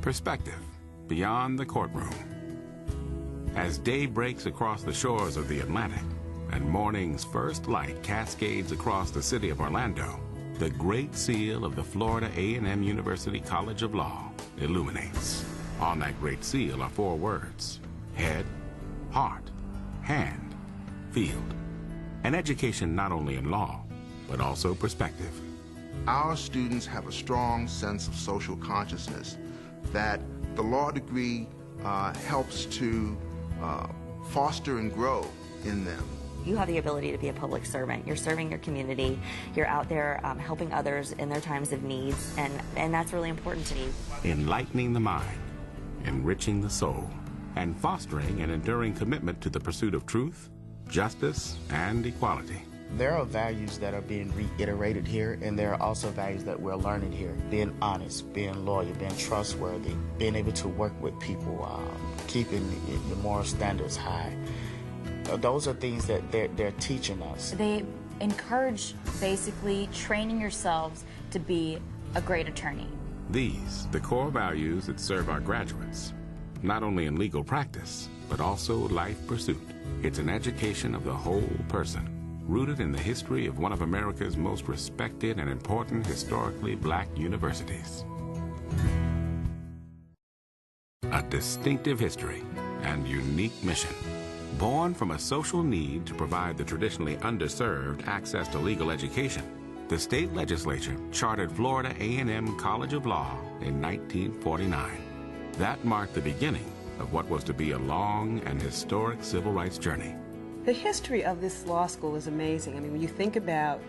Perspective beyond the courtroom. As day breaks across the shores of the Atlantic and morning's first light cascades across the city of Orlando, the Great Seal of the Florida A&M University College of Law illuminates. On that Great Seal are 4 words: head, heart, hand, field. An education not only in law, but also perspective. Our students have a strong sense of social consciousness that the law degree helps to foster and grow in them. You have the ability to be a public servant. You're serving your community. You're out there helping others in their times of needs, and that's really important to me. Enlightening the mind, enriching the soul, and fostering an enduring commitment to the pursuit of truth, justice, and equality. There are values that are being reiterated here, and there are also values that we're learning here. Being honest, being loyal, being trustworthy, being able to work with people, keeping your moral standards high. Those are things that they're teaching us. They encourage basically training yourselves to be a great attorney. These, the core values that serve our graduates, not only in legal practice, but also life pursuit. It's an education of the whole person, rooted in the history of one of America's most respected and important historically black universities. A distinctive history and unique mission. Born from a social need to provide the traditionally underserved access to legal education, the state legislature chartered Florida A&M College of Law in 1949. That marked the beginning of what was to be a long and historic civil rights journey. The history of this law school is amazing. I mean, when you think about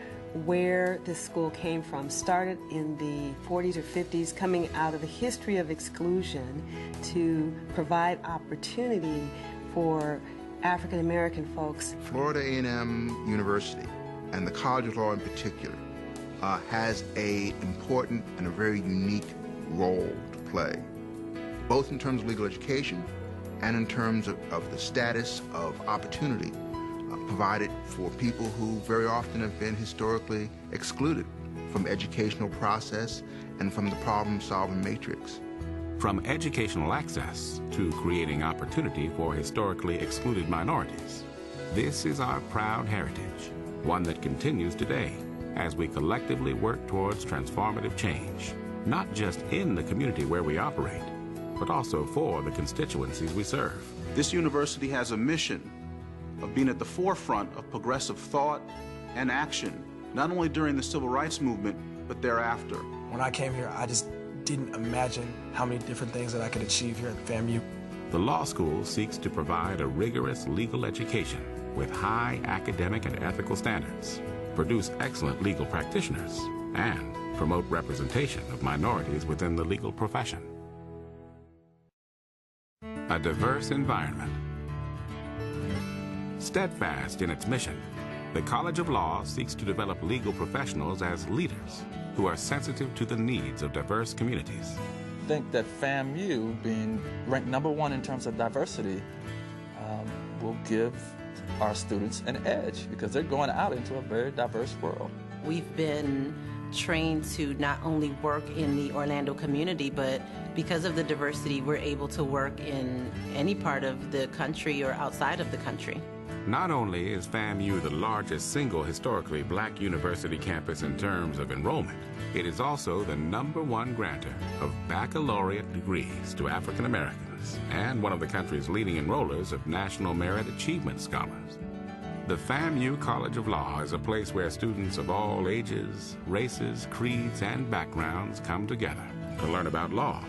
where this school came from, started in the 40s or 50s, coming out of the history of exclusion to provide opportunity for African American folks. Florida A&M University, and the College of Law in particular, has an important and a very unique role to play, both in terms of legal education and in terms of the status of opportunity provided for people who very often have been historically excluded from the educational process and from the problem-solving matrix. From educational access to creating opportunity for historically excluded minorities, this is our proud heritage, one that continues today as we collectively work towards transformative change, not just in the community where we operate, but also for the constituencies we serve. This university has a mission of being at the forefront of progressive thought and action, not only during the civil rights movement, but thereafter. When I came here, I just didn't imagine how many different things that I could achieve here at FAMU. The law school seeks to provide a rigorous legal education with high academic and ethical standards, produce excellent legal practitioners, and promote representation of minorities within the legal profession. A diverse environment. Steadfast in its mission, the College of Law seeks to develop legal professionals as leaders who are sensitive to the needs of diverse communities. I think that FAMU, being ranked #1 in terms of diversity, will give our students an edge because they're going out into a very diverse world. We've been trained to not only work in the Orlando community, but because of the diversity, we're able to work in any part of the country or outside of the country. Not only is FAMU the largest single historically black university campus in terms of enrollment, it is also the #1 grantor of baccalaureate degrees to African Americans and one of the country's leading enrollers of National Merit Achievement Scholars. The FAMU College of Law is a place where students of all ages, races, creeds, and backgrounds come together to learn about law,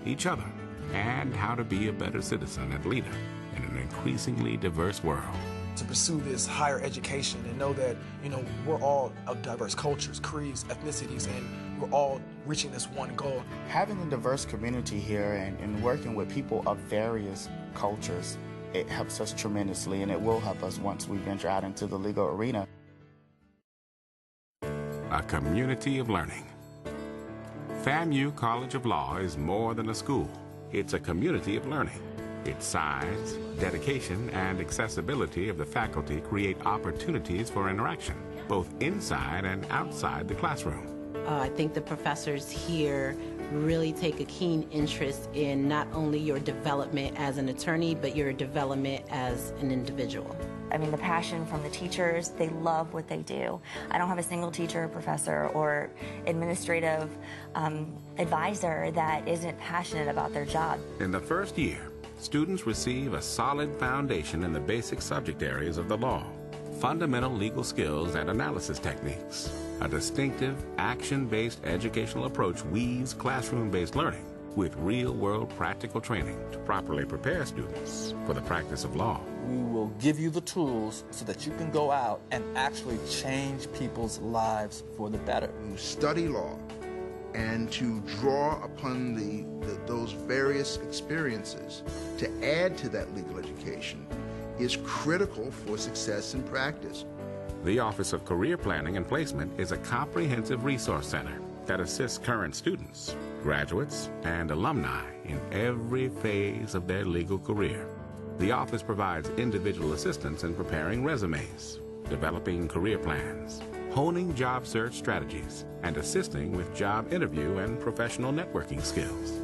each other, and how to be a better citizen and leader in an increasingly diverse world. To pursue this higher education and know that, we're all of diverse cultures, creeds, ethnicities, and we're all reaching this one goal. Having a diverse community here and working with people of various cultures, it helps us tremendously, and it will help us once we venture out into the legal arena. A community of learning. FAMU College of Law is more than a school. It's a community of learning. Its size, dedication, and accessibility of the faculty create opportunities for interaction, both inside and outside the classroom. I think the professors here really take a keen interest in not only your development as an attorney, but your development as an individual. I mean, the passion from the teachers, they love what they do. I don't have a single teacher, professor, or administrative advisor that isn't passionate about their job. In the first year, students receive a solid foundation in the basic subject areas of the law, fundamental legal skills and analysis techniques. A distinctive, action-based educational approach weaves classroom-based learning with real-world practical training to properly prepare students for the practice of law. We will give you the tools so that you can go out and actually change people's lives for the better. To study law and to draw upon those various experiences to add to that legal education is critical for success in practice. The Office of Career Planning and Placement is a comprehensive resource center that assists current students, graduates, and alumni in every phase of their legal career. The office provides individual assistance in preparing resumes, developing career plans, honing job search strategies, and assisting with job interview and professional networking skills.